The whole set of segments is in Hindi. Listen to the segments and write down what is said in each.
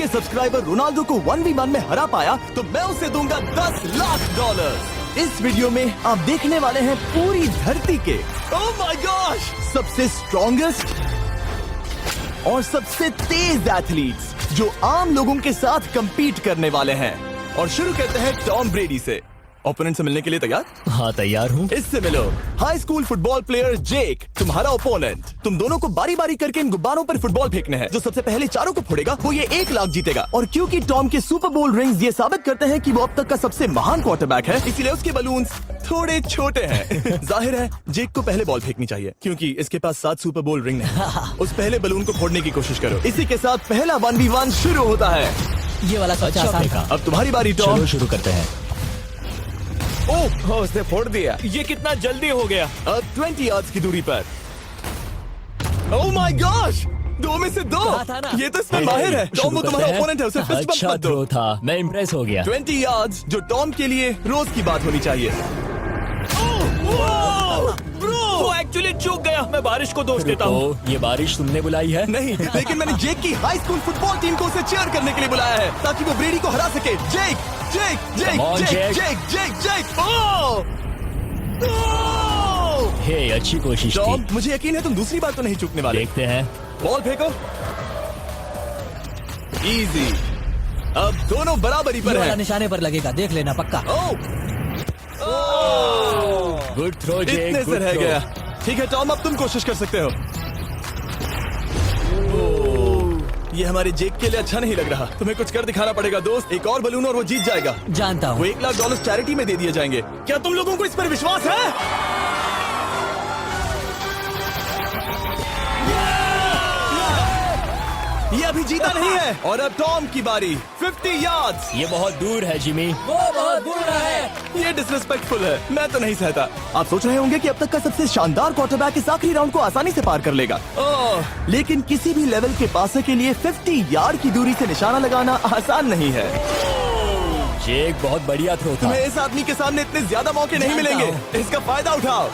ये सब्सक्राइबर रोनाल्डो को 1v1 में हरा पाया तो मैं उसे दूंगा $10 लाख। इस वीडियो में आप देखने वाले हैं पूरी धरती के ओह माय गॉश सबसे स्ट्रॉन्गेस्ट और सबसे तेज एथलीट्स जो आम लोगों के साथ compete करने वाले हैं। और शुरू करते हैं टॉम ब्रेडी से। ओपोनेंट से मिलने के लिए तैयार? हाँ तैयार हूँ। इससे मिलो। हाई स्कूल फुटबॉल प्लेयर जेक तुम्हारा ओपोनेंट। तुम दोनों को बारी बारी करके इन गुब्बारों पर फुटबॉल फेंकने हैं। जो सबसे पहले चारों को फोड़ेगा वो ये 1 लाख जीतेगा। और क्योंकि टॉम के सुपर बोल रिंग्स ये साबित करते हैं कि वो अब तक का सबसे महान क्वार्टरबैक है, इसीलिए उसके बलून्स थोड़े छोटे हैं। जाहिर है जेक को पहले बॉल फेंकनी चाहिए क्योंकि इसके पास 7 सुपर बोल रिंग है। उस पहले बलून को फोड़ने की कोशिश करो। इसी के साथ पहला 1v1 शुरू होता है। ये वाला सबसे आसान था। अब तुम्हारी बारी टॉम। चलो शुरू करते हैं। ओह उसने फोड़ दिया। ये कितना जल्दी हो गया। अब 20 यार्ड्स की दूरी पर। ओह माय गॉश 2 में से 2। कहा था ना। ये तो इसमें माहिर है। टॉम वो तुम्हारा ओपोनेंट है, उसे फिस्ट बम्प अच्छा मत दो। थ्रो था, मैं इम्प्रेस हो गया। 20 यार्ड्स जो टॉम के लिए रोज की बात होनी चाहिए। वो एक्चुअली चूक गया। मैं बारिश को दोष देता हूँ। तो ये बारिश तुमने बुलाई है? नहीं, लेकिन मैंने जेक की हाई स्कूल फुटबॉल टीम को उसे चीयर करने के लिए बुलाया है ताकि वो ब्रेडी को हरा सके। जेक जेक जेक Come on, जेक Jake. जेक जेक जेक ओह हे अच्छी कोशिश टॉम थी। मुझे यकीन है तुम दूसरी बार तो नहीं चूकने वाले। देखते हैं। बॉल फेंको। इजी। अब दोनों बराबरी ये पर वाला हैं। निशाने पर लगेगा, देख लेना पक्का। गुड थ्रो जेक, इतने से गुड रह थ्रो। गया। ठीक है टॉम अब तुम कोशिश कर सकते हो। ये हमारे जेक के लिए अच्छा नहीं लग रहा। तुम्हें कुछ कर दिखाना पड़ेगा दोस्त। एक और बलून और वो जीत जाएगा। जानता वो हूँ। $1 लाख चैरिटी में दे दिए जाएंगे। क्या तुम लोगों को इस पर विश्वास है? ये अभी जीता नहीं है। और अब टॉम की बारी। 50 यार्ड्स। ये बहुत दूर है जिमी। वो बहुत बुरा है। ये डिसरिस्पेक्टफुल है। मैं तो नहीं सहता। आप सोच रहे होंगे कि अब तक का सबसे शानदार क्वार्टरबैक इस आखिरी राउंड को आसानी से पार कर लेगा। ओह, लेकिन किसी भी लेवल के पासे के लिए 50 यार्ड की दूरी से निशाना लगाना आसान नहीं है। जेक बहुत बढ़िया थ्रो था। तुम्हें इस आदमी के सामने इतने ज्यादा मौके नहीं जानता मिलेंगे। इसका फायदा उठाओ।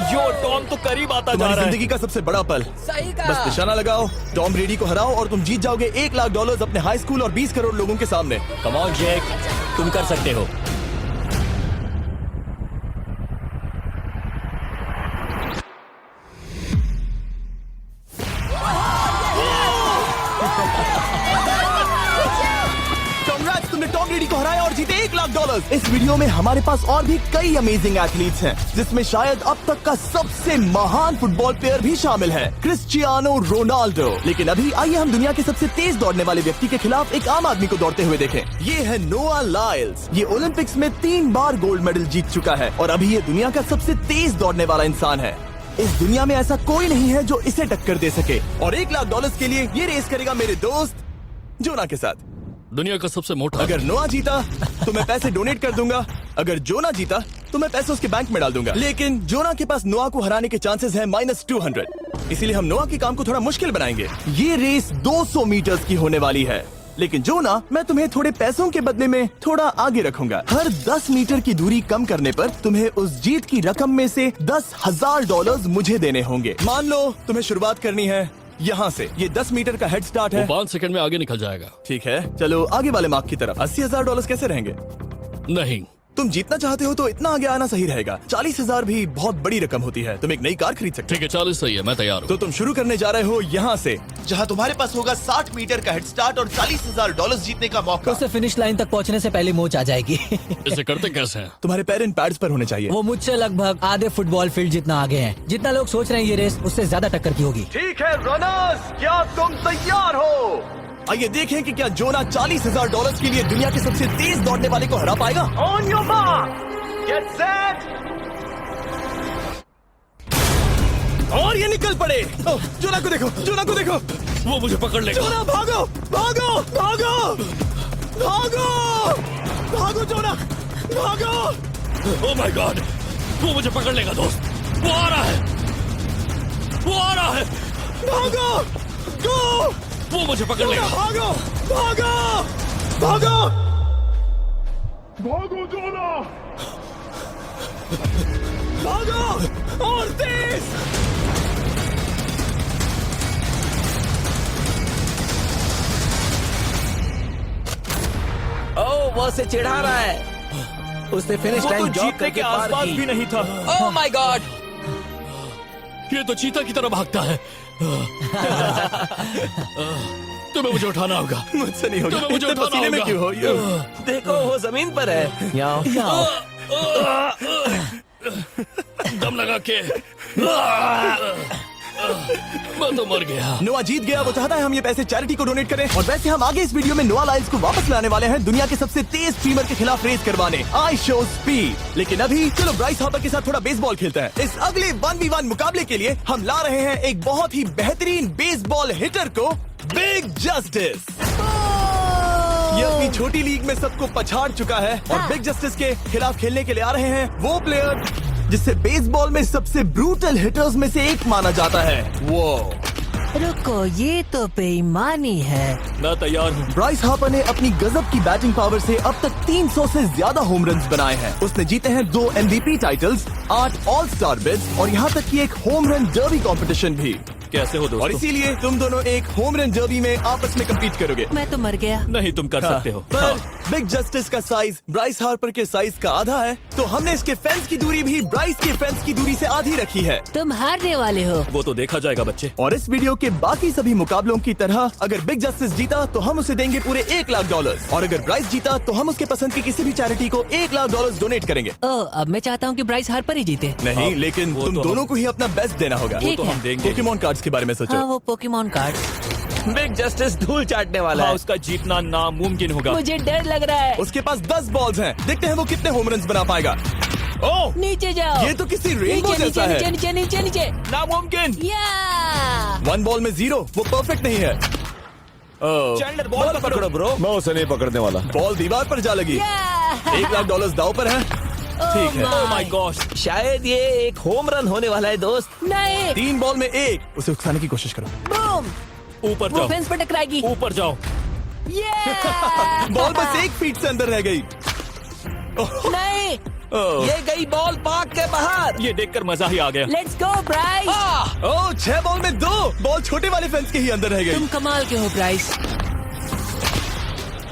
यो टॉम तो करीब आता जा तुम्हारी रहा है। जिंदगी का सबसे बड़ा पल। सही बस कहा। निशाना लगाओ, टॉम ब्रेडी को हराओ और तुम जीत जाओगे $1 लाख अपने हाई स्कूल और 20 करोड़ लोगों के सामने। कम ऑन जेक, तुम कर सकते हो। Congrats, तुमने टॉम ब्रेडी को हराया और जीते $1 लाख। इस वीडियो में हमारे पास और भी कई अमेजिंग एथलीट्स हैं, जिसमें शायद अब तक का सबसे महान फुटबॉल प्लेयर भी शामिल है, क्रिस्टियानो रोनाल्डो। लेकिन अभी आइए हम दुनिया के सबसे तेज दौड़ने वाले व्यक्ति के खिलाफ एक आम आदमी को दौड़ते हुए देखें। ये है नोआ लाइल्स। ये ओलंपिक्स में 3 बार गोल्ड मेडल जीत चुका है और अभी ये दुनिया का सबसे तेज दौड़ने वाला इंसान है। इस दुनिया में ऐसा कोई नहीं है जो इसे टक्कर दे सके। और $1 लाख के लिए ये रेस करेगा मेरे दोस्त जोना के साथ। दुनिया का सबसे मोटा। अगर नोआ जीता तो मैं पैसे डोनेट कर दूंगा। अगर जोना जीता तो मैं पैसे उसके बैंक में डाल दूंगा। लेकिन जोना के पास नोआ को हराने के चांसेस हैं -200। इसीलिए हम नोआ के काम को थोड़ा मुश्किल बनाएंगे। ये रेस 200 मीटर्स की होने वाली है। लेकिन जोना, मैं तुम्हें थोड़े पैसों के बदले में थोड़ा आगे रखूंगा। हर 10 मीटर की दूरी कम करने पर तुम्हें उस जीत की रकम में से $10,000 मुझे देने होंगे। मान लो तुम्हें शुरुआत करनी है यहाँ से। ये 10 मीटर का हेड स्टार्ट है। 5 सेकंड में आगे निकल जाएगा। ठीक है, चलो आगे वाले मार्क की तरफ। $80,000 कैसे रहेंगे? नहीं, तुम जीतना चाहते हो तो इतना आगे आना सही रहेगा। 40,000 भी बहुत बड़ी रकम होती है। तुम एक नई कार खरीद सकते ठीक है 40 सही है, मैं तैयार हो। हूँ। तो तुम शुरू करने जा रहे हो यहाँ से, जहाँ तुम्हारे पास होगा 60 मीटर का हेड स्टार्ट और $40,000 जीतने का मौका। उसे फिनिश लाइन तक पहुँचने से पहले मोच आ जाएगी। इसे करते कैसे हैं? तुम्हारे पैर इन पैड्स पर होने चाहिए। वो मुझसे लगभग आधे फुटबॉल फील्ड जितना आगे हैं। जितना लोग सोच रहे हैं ये रेस उससे ज्यादा टक्कर की होगी। ठीक है रनर्स, क्या तुम तैयार हो? आइए देखें कि क्या जोना $40,000 के लिए दुनिया के सबसे तेज दौड़ने वाले को हरा पाएगा। On your mark, get set, और ये निकल पड़े। ओह, जोना को देखो, जोना को देखो। वो मुझे पकड़ लेगा। जोना भागो, भागो, भागो, भागो, भागो जोना, भागो। ओह माय गॉड, वो मुझे पकड़ लेगा दोस्त। वो आ रहा है, वो आ रहा है। भागो, गो, वो मुझे पकड़ लेगा। भागो, भागो, भागो, भागो जोना! भागो और तेज। उसे चिढ़ा रहा है। उसने फिनिश वो तो लाइन जॉग जीतने करके के पार आसपास की। भी नहीं था। Oh my God! ये तो चीता की तरह भागता है। तुम्हें मुझे उठाना होगा। मुझसे नहीं होगा। तुम्हें मुझे इतने उठाना पसीने में होगा। क्यों हो यो? देखो वो जमीन पर है। यहाँ दम लगा के मैं तो मर गया। नोआ जीत गया। वो चाहता है हम ये पैसे चैरिटी को डोनेट करें। और वैसे हम आगे इस वीडियो में नोआ लाइल्स को वापस लाने वाले हैं दुनिया के सबसे तेज स्ट्रीमर के खिलाफ रेस करवाने, आई शो स्पीड। लेकिन अभी चलो ब्राइस हार्पर के साथ थोड़ा बेसबॉल खेलते हैं। इस अगले 1v1 मुकाबले के लिए हम ला रहे हैं एक बहुत ही बेहतरीन बेसबॉल हिटर को, बिग जस्टिस। ये अपनी छोटी लीग में सबको पछाड़ चुका है और बिग जस्टिस के खिलाफ खेलने के लिए आ रहे हैं वो प्लेयर जिसे बेसबॉल में सबसे ब्रूटल हिटर्स में से एक माना जाता है। वो रुको, ये तो बेईमानी है। मैं तैयार हूँ। ब्राइस हार्पर ने अपनी गजब की बैटिंग पावर से अब तक 300 से ज्यादा होम रन्स बनाए हैं। उसने जीते हैं 2 MVP titles, 8 all star bids और यहाँ तक कि एक होम रन डर्बी कंपटीशन भी। कैसे हो और दोस्तों? इसीलिए तुम दोनों एक होम रन डर्बी में आपस में कम्पीट करोगे। मैं तो मर गया। नहीं, तुम कर सकते हो। पर बिग जस्टिस का साइज ब्राइस हार्पर के साइज का आधा है, तो हमने इसके फेंस की दूरी भी ब्राइस के फेंस की दूरी से आधी रखी है। तुम हारने वाले हो। वो तो देखा जाएगा बच्चे। और इस वीडियो के बाकी सभी मुकाबलों की तरह अगर बिग जस्टिस जीता तो हम उसे देंगे पूरे $1 लाख और अगर ब्राइस जीता तो हम उसके पसंद की किसी भी चैरिटी को $1 लाख डोनेट करेंगे। ओह, अब मैं चाहता हूँ कि ब्राइस हार्पर ही जीते। नहीं, हाँ, लेकिन वो तुम तो दोनों को ही अपना बेस्ट देना होगा। वो ठीक तो है। हम देंगे। पोकेमॉन कार्ड्स के बारे में सोचो। हाँ, वो पोकेमॉन कार्ड। बिग जस्टिस धूल चाटने वाला हाँ, है। उसका जीतना नामुमकिन होगा। मुझे डर लग रहा है। उसके पास 10 बॉल्स हैं, देखते हैं वो कितने होम रन बना पाएगा। ओह, नीचे जाओ। ये तो किसी रेनबो नीचे जैसा नीचे है। नीचे नीचे नीचे। नामुमकिन। या 1 बॉल में 0, वो परफेक्ट नहीं है। चैंडलर बॉल पकड़ो ब्रो। मैं उसे नहीं पकड़ने वाला। बॉल दीवार पर जा लगी। $1 लाख दाव पर है। ठीक है। Oh my gosh. शायद ये एक होम रन होने वाला है दोस्त। नहीं। 3 बॉल में 1, उसे उकसाने की कोशिश करो। बूम। ऊपर वो जाओ। फेंस पर टकराएगी। ऊपर जाओ। बॉल बस 1 फीट से अंदर रह गई। नहीं। ये गई बॉल पार्क के बाहर। ये देखकर मजा ही आ गया। Let's go Bryce. Oh, 6 ball में 2 बॉल छोटे वाले फेंस के ही अंदर रह गई। तुम कमाल के हो ब्राइस।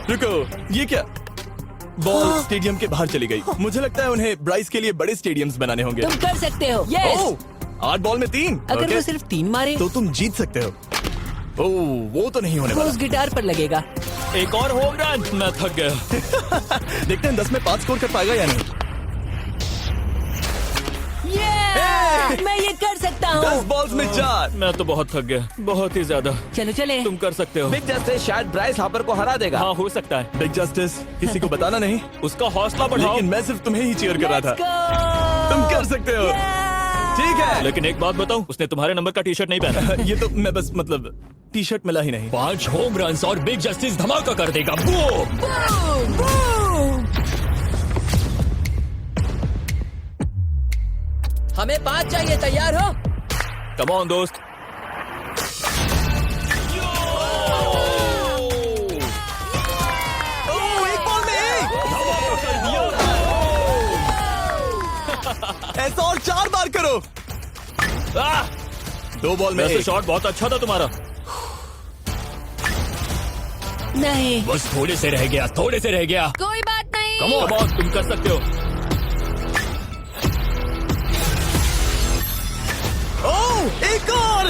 रुको, ये क्या? बॉल स्टेडियम के बाहर चली गई। मुझे लगता है उन्हें ब्राइस के लिए बड़े स्टेडियम्स बनाने होंगे। तुम कर सकते हो। यस। ओह, 8 बॉल में 3। अगर ओके, वो सिर्फ 3 मारे तो तुम जीत सकते हो। ओह, वो तो नहीं होने वो वाला। उस गिटार पर लगेगा। एक और होम रन। मैं थक गया। देखते हैं 10 में 5 स्कोर कर पाएगा या नहीं। मैं ये कर सकता 10 हूँ। बॉल्स में 4। मैं तो बहुत थक गया, बहुत ही ज्यादा। चलो चले। तुम कर सकते हो। बिग जस्टिस शायद ब्राइस हार्पर को हरा देगा। हाँ, हो सकता है। बिग जस्टिस किसी को बताना नहीं, उसका हौसला बढ़ाओ। लेकिन मैं सिर्फ तुम्हें ही चीयर कर रहा Let's था। go! तुम कर सकते हो। ठीक है। लेकिन एक बात बताऊं, उसने तुम्हारे नंबर का टी शर्ट नहीं पहना। ये तो मैं बस मतलब टी शर्ट मिला ही नहीं। 5 होम रन और बिग जस्टिस धमाका कर देगा। बूम! Boom! Boom! हमें 5 चाहिए। तैयार हो? कम ऑन दोस्त। ओह, 1 बॉल में 1। ऐसा और 4 बार करो। 2 बॉल में वैसे 1। शॉट बहुत अच्छा था तुम्हारा। नहीं। बस थोड़े से रह गया, थोड़े से रह गया। कोई बात नहीं। कम ऑन, तुम कर सकते हो। ओह, एक और।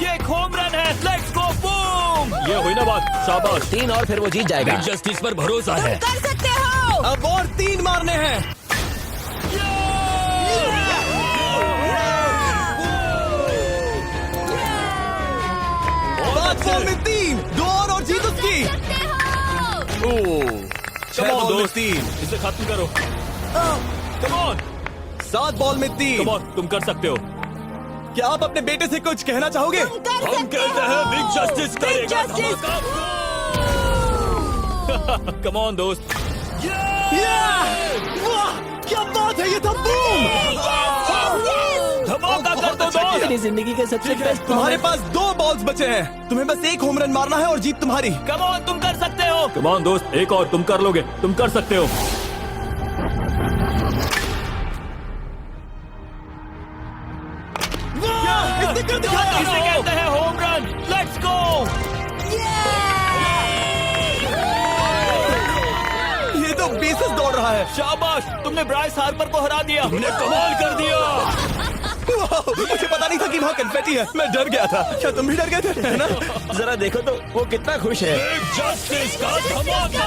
ये एक होम रन है। Let's go boom! ये हुई ना बात। शाबाश। 3 और फिर वो जीत जाएगा। बिग जस्टिस पर भरोसा है। कर सकते हो। अब और 3 मारने हैं। 5 बॉल में 3, 2 और जीत उसकी। ओह, 6 Come on, बॉल में दोस्त। 3, इसे खत्म करो। कम ऑन, 7 बॉल में 3। कम ऑन, तुम कर सकते हो। क्या आप अपने बेटे से कुछ कहना चाहोगे? हम कहते हैं बिग जस्टिस करेगा धमाका। कम ऑन दोस्त। वाह, क्या बात है, ये था बूम। धमाका कर दो दोस्त। मेरी जिंदगी का सबसे बेस्ट तुम्हारे पास 2 बॉल्स बचे हैं, तुम्हें बस 1 होम रन मारना है और जीत तुम्हारी। कम ऑन, तुम कर सकते हो। कम ऑन दोस्त, एक और, तुम कर लोगे, तुम कर सकते हो। इसने कर दिखाया। इसे कहते हैं होम रन। Let's go. है। शाबाश, तुमने ब्राइस हार्पर को हरा दिया। तुमने कमाल कर दिया। वाह, मुझे पता नहीं था कि वहाँ कन्फेटी है। मैं डर गया था। क्या तुम भी डर गए थे, है ना? जरा देखो तो वो कितना खुश है। जस्टिस का धमाका।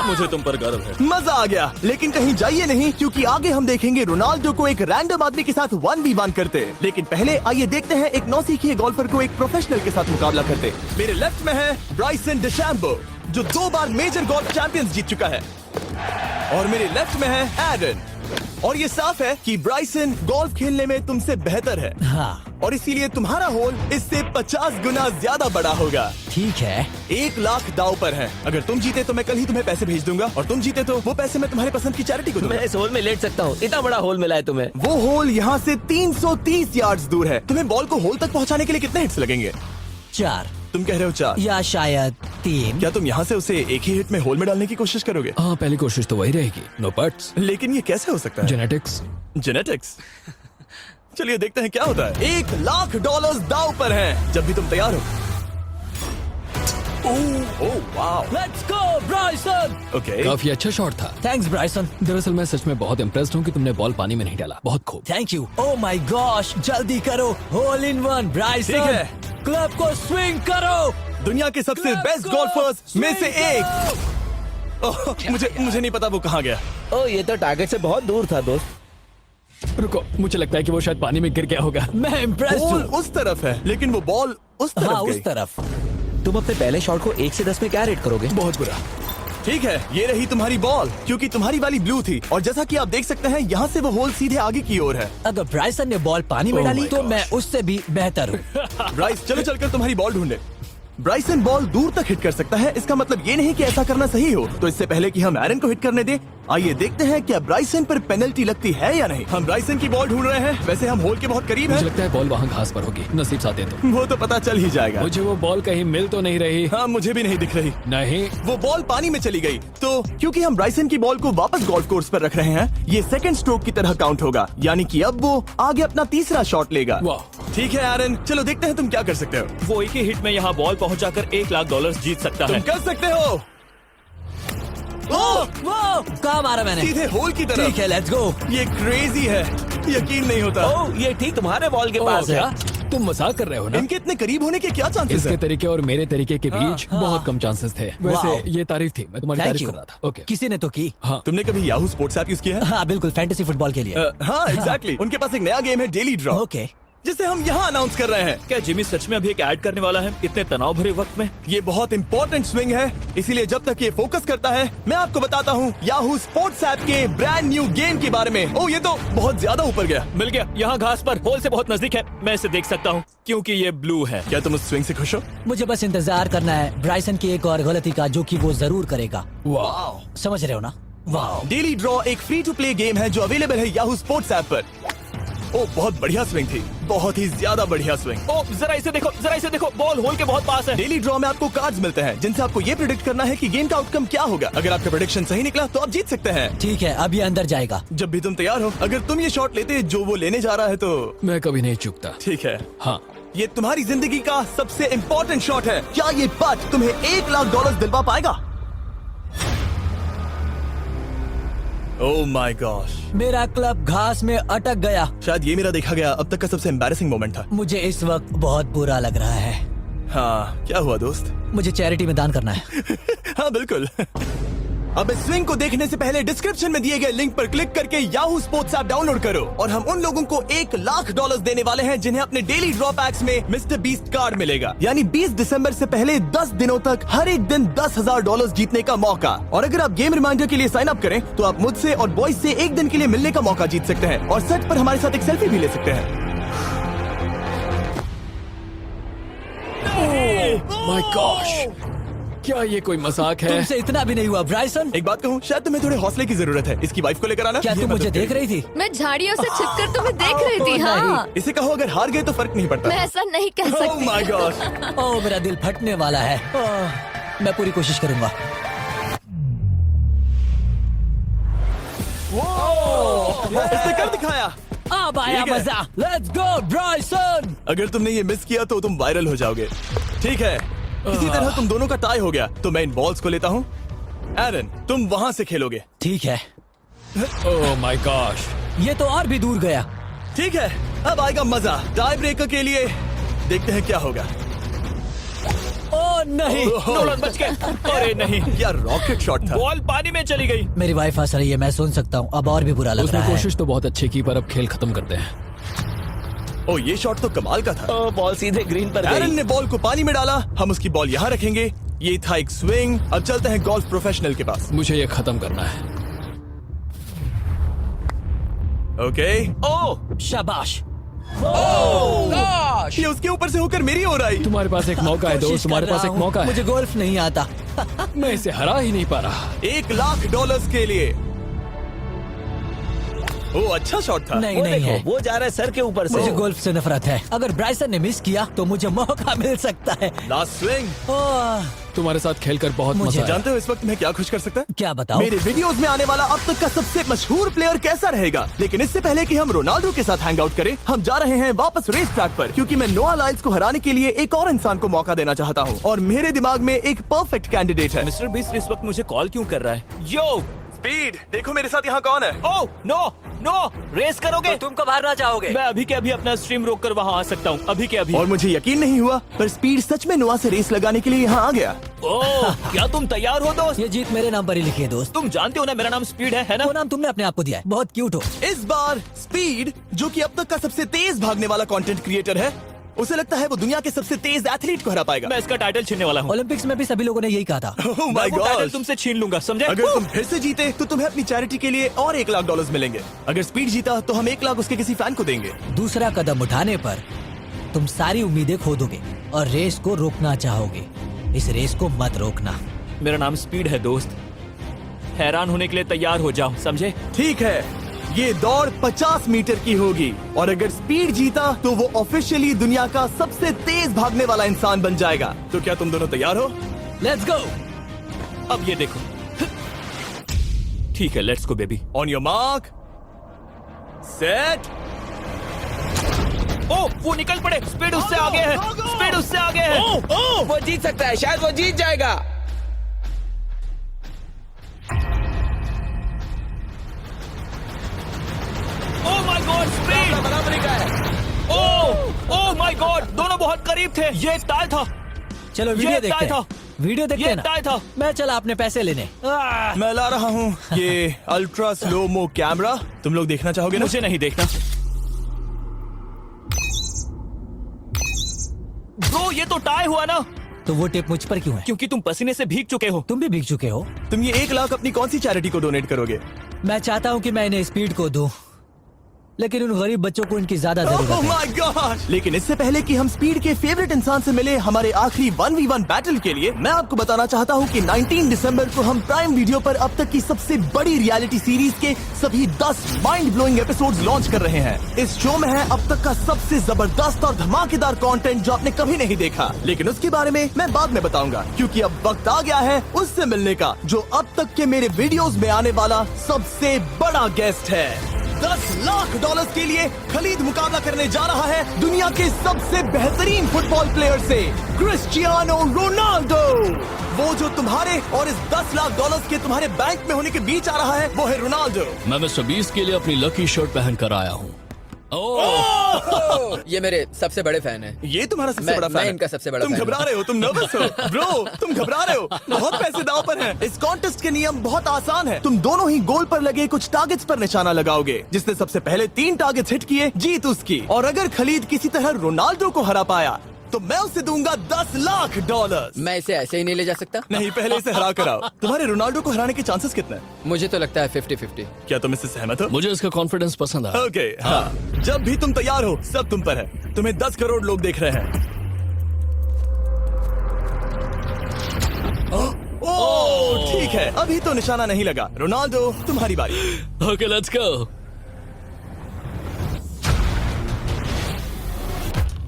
मुझे तुम पर गर्व है। मजा आ गया, लेकिन कहीं जाइए नहीं, क्योंकि आगे हम देखेंगे रोनाल्डो को एक रैंडम आदमी के साथ 1v1 करते। लेकिन पहले आइए देखते हैं एक नौसिखिए गोल्फर को एक प्रोफेशनल के साथ मुकाबला करते। मेरे लेफ्ट में है ब्राइसन डिशैम्बो, जो 2 बार मेजर गोल्फ चैंपियंस जीत चुका है, और मेरे लेफ्ट में है एरन। और ये साफ है कि ब्राइसन गोल्फ खेलने में तुमसे बेहतर है, हाँ और इसीलिए तुम्हारा होल इससे 50 गुना ज्यादा बड़ा होगा। ठीक है। 1 लाख दाव पर है। अगर तुम जीते तो मैं कल ही तुम्हें पैसे भेज दूंगा, और तुम जीते तो वो पैसे मैं तुम्हारे पसंद की चैरिटी को दूंगा। मैं इस होल में लेट सकता हूँ, इतना बड़ा होल मिला है तुम्हें। वो होल यहाँ से 330 यार्ड्स दूर है। तुम्हें बॉल को होल तक पहुँचाने के लिए कितने हिट्स लगेंगे? 4 तुम कह रहे हो 4? या शायद 3। क्या तुम यहाँ से उसे एक ही हिट में होल में डालने की कोशिश करोगे? हाँ, पहली कोशिश तो वही रहेगी। नो पट्स। लेकिन ये कैसे हो सकता है? जेनेटिक्स। जेनेटिक्स। चलिए देखते हैं क्या होता है। $1 लाख दाव पर है, जब भी तुम तैयार हो। Oh wow, let's go Bryson. Okay. काफी अच्छा शॉट था। Thanks Bryson. दरअसल मैं सच में बहुत इम्प्रेस्ड हूँ कि तुमने बॉल पानी में नहीं डाला। बहुत खूब। Thank you. Oh my gosh, जल्दी करो। होल इन वन ठीक ब्राइसन। है। क्लब को स्विंग करो। दुनिया के सबसे बेस्ट गोल्फर्स में से एक। ओह, मुझे नहीं पता वो कहाँ गया। ओ, ये तो टारगेट से बहुत दूर था दोस्त। रुको, मुझे लगता है कि वो शायद पानी में गिर गया होगा। मैं इम्प्रेस्ड बॉल हूँ। उस तरफ है, लेकिन वो बॉल उस तरफ हाँ गई। उस तरफ। तुम अपने पहले शॉट को 1 से 10 में क्या रेट करोगे? बहुत बुरा। ठीक है, ये रही तुम्हारी बॉल, क्योंकि तुम्हारी वाली ब्लू थी, और जैसा कि आप देख सकते हैं यहाँ से वो होल सीधे आगे की ओर है। अगर ब्राइसन ने बॉल पानी में Oh डाली my तो gosh. मैं उससे भी बेहतर हूँ। ब्राइस, चलो चलकर तुम्हारी बॉल ढूंढे। ब्राइसन बॉल दूर तक हिट कर सकता है, इसका मतलब ये नहीं कि ऐसा करना सही हो। तो इससे पहले कि हम एरन को हिट करने दें, आइए देखते हैं क्या ब्राइसन पर पेनल्टी लगती है या नहीं। हम ब्राइसन की बॉल ढूंढ रहे हैं। वैसे हम होल के बहुत करीब मुझे हैं। लगता है बॉल वहाँ घास पर होगी। नसीब साथ दे तो। वो तो पता चल ही जाएगा। मुझे वो बॉल कहीं मिल तो नहीं रही। हाँ, मुझे भी नहीं दिख रही। नहीं। वो बॉल पानी में चली गई। तो क्योंकि हम ब्राइसन की बॉल को वापस गोल्फ कोर्स पर रख रहे हैं, ये सेकंड स्ट्रोक की तरह काउंट होगा, यानी कि अब वो आगे अपना तीसरा शॉट लेगा। वाह। ठीक है एरन, चलो देखते हैं तुम क्या कर सकते हो। वो एक ही हिट में यहाँ बॉल पहुँचाकर $1 लाख जीत सकता तुम है। कर सकते हो। ओह, वो कहाँ मारा मैंने? सीधे होल की तरफ। ठीक है, लेट्स गो। ये क्रेजी है, यकीन नहीं होता। ओ, ये ठीक तुम्हारे बॉल के पास है। क्या तुम मजाक कर रहे हो ना? इनके इतने करीब होने के क्या चांसेस इसके हैं? तरीके और मेरे तरीके के बीच हाँ। बहुत कम चांसेस थे। वाह। वैसे ये तारीफ थी, मैं तुम्हारी थैंक तारीफ यू। कर रहा था। ओके। किसी ने तो की। हाँ। तुमने कभी याहू स्पोर्ट्स ऐप यूज किया है? हाँ बिल्कुल, फैंटेसी फुटबॉल के लिए। हाँ एग्जैक्टली। उनके पास एक नया गेम है, डेली ड्रॉ, ओके। जिसे हम यहाँ अनाउंस कर रहे हैं। क्या जिमी सच में अभी एक ऐड करने वाला है इतने तनाव भरे वक्त में? ये बहुत इंपॉर्टेंट स्विंग है, इसीलिए जब तक ये फोकस करता है, मैं आपको बताता हूँ याहू स्पोर्ट्स ऐप के ब्रांड न्यू गेम के बारे में। ओ, ये तो बहुत ज्यादा ऊपर गया। मिल गया, यहाँ घास पर होल से बहुत नजदीक है। मैं इसे देख सकता हूँ क्योंकि ये ब्लू है। क्या तुम उस स्विंग से खुश हो? मुझे बस इंतजार करना है ब्राइसन की एक और गलती का, जो कि वो जरूर करेगा। वाह। समझ रहे हो ना? वाह। डेली ड्रॉ एक फ्री टू प्ले गेम है जो अवेलेबल है याहू स्पोर्ट्स ऐप पर। ओ, बहुत बढ़िया स्विंग थी, बहुत ही ज्यादा बढ़िया स्विंग। ओ, जरा इसे देखो, बॉल होल के बहुत पास है। डेली ड्रॉ में आपको कार्ड्स मिलते हैं, जिनसे आपको ये प्रेडिक्ट करना है कि गेम का आउटकम क्या होगा। अगर आपका प्रेडिक्शन सही निकला तो आप जीत सकते हैं। ठीक है, अब ये अंदर जाएगा। जब भी तुम तैयार हो, अगर तुम ये शॉट लेते जो वो लेने जा रहा है तो मैं कभी नहीं चूकता। ठीक है। हाँ। ये तुम्हारी जिंदगी का सबसे इम्पोर्टेंट शॉट है। क्या ये पट तुम्हें $1 लाख दिलवा पाएगा? ओह माय गॉश, मेरा क्लब घास में अटक गया। शायद ये मेरा देखा गया अब तक का सबसे एम्बैरेसिंग मोमेंट था। मुझे इस वक्त बहुत बुरा लग रहा है। हाँ, क्या हुआ दोस्त? मुझे चैरिटी में दान करना है। हाँ बिल्कुल। अब इस स्विंग को देखने से पहले डिस्क्रिप्शन में दिए गए लिंक पर क्लिक करके याहू स्पोर्ट्स ऐप डाउनलोड करो, और हम उन लोगों को $1 लाख देने वाले हैं जिन्हें अपने डेली ड्रॉ पैक्स में मिस्टर बीस्ट कार्ड मिलेगा। यानी 20 दिसंबर से पहले 10 दिनों तक हर एक दिन $10,000 जीतने का मौका। और अगर आप गेम रिमाइंडर के लिए साइन अप करें तो आप मुझसे और बॉयज से एक दिन के लिए मिलने का मौका जीत सकते हैं, और सेट पर हमारे साथ एक सेल्फी भी ले सकते हैं। माय गॉश, क्या ये कोई मजाक है? तुमसे इतना भी नहीं हुआ ब्राइसन। एक बात कहूँ, शायद तुम्हें थोड़े हौसले की जरूरत है। इसकी वाइफ को लेकर आना। क्या ये तुम मुझे मदद देख करेगी। रही थी? मैं झाड़ियों से छिपकर तुम्हें देख रही थी। हाँ, इसे कहो अगर हार गए तो फर्क नहीं पड़ता। मैं ऐसा नहीं कह Oh सकती। my gosh! ओह, मेरा दिल फटने वाला है। मैं पूरी कोशिश करूंगा। इसने कर दिखाया। अब आया ठीक है। मजा। Let's go Bryson. अगर तुमने ये मिस किया तो तुम वायरल हो जाओगे। ठीक है, इसी तरह तुम दोनों का टाई हो गया, तो मैं इन बॉल्स को लेता हूँ एरन, तुम वहां से खेलोगे। ठीक है, ओह माय गॉश। ये तो और भी दूर गया। ठीक है, अब आएगा मजा। टाई ब्रेकर के लिए देखते हैं क्या होगा। ओ नहीं, नोलन बच गए। अरे नहीं, यार रॉकेट शॉट था। बॉल पानी में चली गई। मेरी वाइफ हंस रही है, मैं सुन सकता हूँ। अब और भी बुरा लग उसने रहा है। कोशिश तो बहुत अच्छी की, पर अब खेल खत्म करते हैं। ओ, ये शॉट तो कमाल का था। ओ, बॉल सीधे ग्रीन पर एरन गई। ने बॉल को पानी में डाला, हम उसकी बॉल यहाँ रखेंगे। ये था एक स्विंग। अब चलते हैं गोल्फ प्रोफेशनल के पास। मुझे ये खत्म करना है। ओके। ओह शाबाश। ये उसके ऊपर से होकर मेरी ओर आई। तुम्हारे पास एक मौका है कोशिश दोस्त, तुम्हारे कर पास रहा एक हूँ। मौका है। मुझे गोल्फ नहीं आता। मैं इसे हरा ही नहीं पा रहा। $1,00,000 के लिए। ओ, अच्छा शॉट था। नहीं वो नहीं देखो, है। वो जा रहा है सर के ऊपर से। मुझे गोल्फ से नफरत है। अगर ब्राइसन ने मिस किया तो मुझे मौका मिल सकता है। Last swing. ओह, तुम्हारे साथ खेलकर बहुत मुझे मजा आया। जानते हो इस वक्त मैं क्या खुश कर सकता है? क्या बताओ? मेरे वीडियोस में आने वाला अब तक का सबसे मशहूर प्लेयर कैसा रहेगा। लेकिन इससे पहले कि हम रोनाल्डो के साथ हैंग आउट करें, हम जा रहे हैं वापस रेस ट्रैक पर, क्योंकि मैं नोआ लाइल्स को हराने के लिए एक और इंसान को मौका देना चाहता हूँ। और मेरे दिमाग में एक परफेक्ट कैंडिडेट है। मिस्टर बीस्ट इस वक्त मुझे कॉल क्यों कर रहा है? यो, स्पीड, देखो मेरे साथ यहाँ कौन है। ओह नो नो, रेस करोगे? तुम कब हारना चाहोगे? मैं अभी के अभी अपना स्ट्रीम रोक कर वहाँ आ सकता हूँ। अभी के अभी। और मुझे यकीन नहीं हुआ, पर स्पीड सच में नोआ से रेस लगाने के लिए यहाँ आ गया। ओह, क्या तुम तैयार हो दोस्त? ये जीत मेरे नाम पर ही लिखी है दोस्त। तुम जानते हो ना मेरा नाम स्पीड है ना? वो नाम तुमने अपने आप को दिया है। बहुत क्यूट हो। इस बार स्पीड, जो कि अब तक का सबसे तेज भागने वाला कंटेंट क्रिएटर है, उसे लगता है वो दुनिया के सबसे तेज एथलीट को हरा पाएगा। मैं इसका टाइटल छीनने वाला हूँ। ओलंपिक्स में भी सभी लोगों ने यही कहा था। Oh मैं my वो टाइटल gosh! तुमसे छीन लूंगा, समझे? अगर तुम फिर से जीते तो तुम्हें अपनी चैरिटी के लिए और $1,00,000 मिलेंगे। अगर स्पीड जीता तो हम 1 लाख उसके किसी फैन को देंगे। दूसरा कदम उठाने पर तुम सारी उम्मीदें खो दोगे और रेस को रोकना चाहोगे। इस रेस को मत रोकना। मेरा नाम स्पीड है दोस्त। हैरान होने के लिए तैयार हो जाओ, समझे? ठीक है, ये दौड़ 50 मीटर की होगी और अगर स्पीड जीता तो वो ऑफिशियली दुनिया का सबसे तेज भागने वाला इंसान बन जाएगा। तो क्या तुम दोनों तैयार हो? Let's go. अब ये देखो। ठीक है, let's go baby. On your mark, set. Oh, वो निकल पड़े। स्पीड उससे आगे है। स्पीड उससे आगे है। वो जीत सकता है, शायद वो जीत जाएगा। ओह माय गॉड, स्पीड बराबरी का है। ओह माय गॉड, दोनों बहुत करीब थे। ये टाई था। चलो वीडियो ये देखते टाई था। हैं। वीडियो देखते ये हैं ना। टाई था। मैं चला अपने पैसे लेने। मैं ला रहा हूँ ये अल्ट्रा स्लो मो कैमरा। तुम लोग देखना चाहोगे ना? मुझे नहीं देखना। ब्रो, ये तो टाई हुआ ना? तो वो टिप मुझ पर क्यों है? क्योंकि तुम पसीने से भीग चुके हो। तुम भी भीग चुके हो। तुम ये 1 लाख अपनी कौन सी चैरिटी को डोनेट करोगे? मैं चाहता हूँ कि मैं इन्हें स्पीड को दूं, लेकिन उन गरीब बच्चों को इनकी ज्यादा जरूरत Oh है। my God! लेकिन इससे पहले कि हम स्पीड के फेवरेट इंसान से मिले हमारे आखिरी 1v1 बैटल के लिए, मैं आपको बताना चाहता हूँ कि 19 दिसंबर को हम प्राइम वीडियो पर अब तक की सबसे बड़ी रियलिटी सीरीज के सभी 10 माइंड ब्लोइंग एपिसोड्स लॉन्च कर रहे हैं। इस शो में है अब तक का सबसे जबरदस्त और धमाकेदार कंटेंट जो आपने कभी नहीं देखा, लेकिन उसके बारे में मैं बाद में बताऊंगा, क्योंकि अब वक्त आ गया है उससे मिलने का जो अब तक के मेरे वीडियोस में आने वाला सबसे बड़ा गेस्ट है। $10,00,000 के लिए खलीद मुकाबला करने जा रहा है दुनिया के सबसे बेहतरीन फुटबॉल प्लेयर से, क्रिस्टियानो रोनाल्डो। वो जो तुम्हारे और इस $10,00,000 के तुम्हारे बैंक में होने के बीच आ रहा है, वो है रोनाल्डो। मैं मिस्टर बीस्ट के लिए अपनी लकी शर्ट पहन कर आया हूँ। ये मेरे सबसे बड़े फैन हैं। ये तुम्हारा सबसे मैं- बड़ा मैं फैन है। इनका सबसे बड़ा तुम फैन घबरा हूं। रहे हो, तुम नर्वस हो ब्रो, तुम घबरा रहे हो। बहुत पैसे दांव पर हैं। इस कॉन्टेस्ट के नियम बहुत आसान है। तुम दोनों ही गोल पर लगे कुछ टारगेट्स पर निशाना लगाओगे। जिसने सबसे पहले 3 टारगेट्स हिट किए जीत उसकी। और अगर खलीद किसी तरह रोनाल्डो को हरा पाया तो मैं उसे दूंगा $10,00,000। मैं इसे ऐसे ही नहीं ले जा सकता। नहीं, पहले इसे हरा कर आओ। तुम्हारे रोनाल्डो को हराने के चांसेस कितने हैं? मुझे तो लगता है 50-50। क्या तुम इससे सहमत हो? मुझे इसका कॉन्फिडेंस पसंद आया। ओके, हाँ। जब भी तुम तैयार हो सब तुम पर है। तुम्हें 10 करोड़ लोग देख रहे हैं। ओह, ठीक है, अभी तो निशाना नहीं लगा। रोनाल्डो, तुम्हारी बारी। Okay, let's go.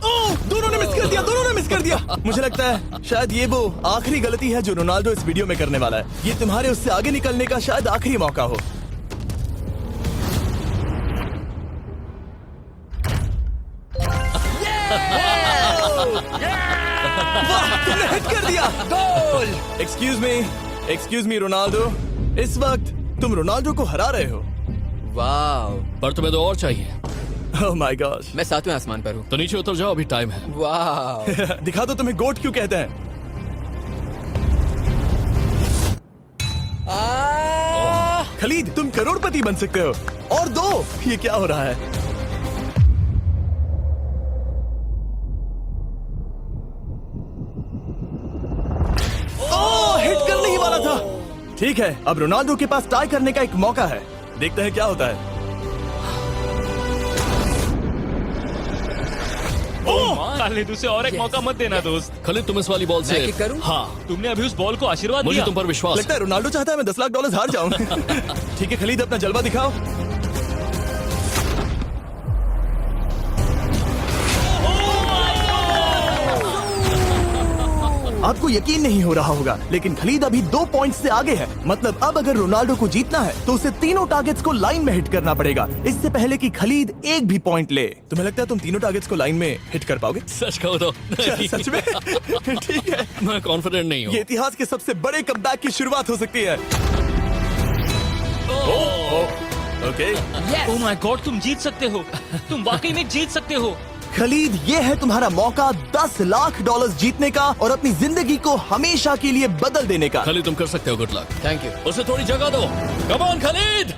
ओह, दोनों ने मिस कर दिया, दोनों ने मिस कर दिया। मुझे लगता है शायद ये वो आखिरी गलती है जो रोनाल्डो इस वीडियो में करने वाला है। ये तुम्हारे उससे आगे निकलने का शायद आखिरी मौका हो। वाह, तुमने हिट कर दिया। Goal. Excuse me, excuse me Ronaldo, इस वक्त तुम रोनाल्डो को हरा रहे हो। वाह, पर तुम्हें तो और चाहिए, ओह माय गॉड। मैं 7वें आसमान पर हूँ। तो नीचे उतर जाओ, अभी टाइम है। वाह, दिखा दो तुम्हें गोट क्यों कहते हैं। खलीद, तुम करोड़पति बन सकते हो। और दो, ये क्या हो रहा है? ओह, हिट करने ही वाला था। ठीक है, अब रोनाल्डो के पास टाई करने का एक मौका है। देखते हैं क्या होता है। खालिद, उसे और एक मौका मत देना दोस्त। खालिद, तुम इस वाली बॉल से मैं किक करूं? हाँ, तुमने अभी उस बॉल को आशीर्वाद मुझे दिया। तुम पर विश्वास लगता है रोनाल्डो चाहता है मैं $10 लाख हार जाऊं। ठीक है खलीद, अपना जलवा दिखाओ। आपको यकीन नहीं हो रहा होगा, लेकिन खलीद अभी 2 पॉइंट से आगे है। मतलब अब अगर रोनाल्डो को जीतना है तो उसे तीनों टारगेट्स को लाइन में हिट करना पड़ेगा, इससे पहले कि खलीद एक भी पॉइंट ले। तुम्हें लगता है तुम तीनों टारगेट्स को लाइन में हिट कर पाओगे? सच कहो तो सच में? ठीक है, मैं कॉन्फिडेंट नहीं ये हूँ। इतिहास के सबसे बड़े कमबैक की शुरुआत हो सकती है। ओके, ओह माय गॉड, तुम जीत सकते हो। तुम वाकई में जीत सकते हो। खलीद, ये है तुम्हारा मौका $10 लाख जीतने का और अपनी जिंदगी को हमेशा के लिए बदल देने का। खालिद, तुम कर सकते हो। Good luck. Thank you. उसे थोड़ी जगह दो। Come on Khalid.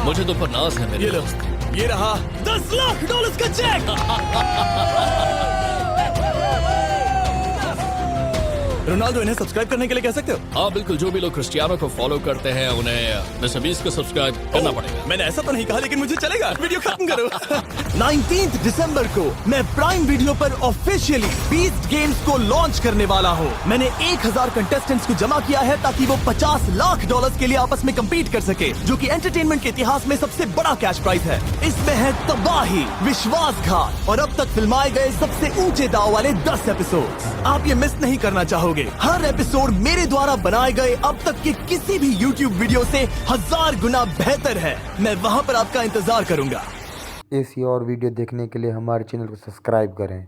मुझे तुम पर नाज है मेरे ये लो, दोस्त। ये रहा $10 लाख का चेक। रोनाल्डो, इन्हें सब्सक्राइब करने के लिए कह सकते हो? हाँ बिल्कुल, जो भी लोग क्रिस्टियानो को फॉलो करते हैं उन्हें मिस्टर बीस्ट को सब्सक्राइब करना पड़ेगा। मैंने ऐसा तो नहीं कहा, लेकिन मुझे चलेगा। वीडियो खत्म करो। 19 दिसंबर को मैं प्राइम वीडियो पर ऑफिशियली बीस्ट गेम्स को लॉन्च करने वाला हूँ। मैंने 1000 कंटेस्टेंट्स को जमा किया है ताकि वो $50 लाख के लिए आपस में कम्पीट कर सके, जो कि एंटरटेनमेंट के इतिहास में सबसे बड़ा कैश प्राइज है। इसमें है तबाही, विश्वासघात और अब तक फिल्माए गए सबसे ऊंचे दाव वाले 10 एपिसोड। आप ये मिस नहीं करना चाहोगे। हर एपिसोड मेरे द्वारा बनाए गए अब तक के किसी भी YouTube वीडियो से 1000 गुना बेहतर है। मैं वहाँ पर आपका इंतजार करूंगा। ऐसी और वीडियो देखने के लिए हमारे चैनल को सब्सक्राइब करें।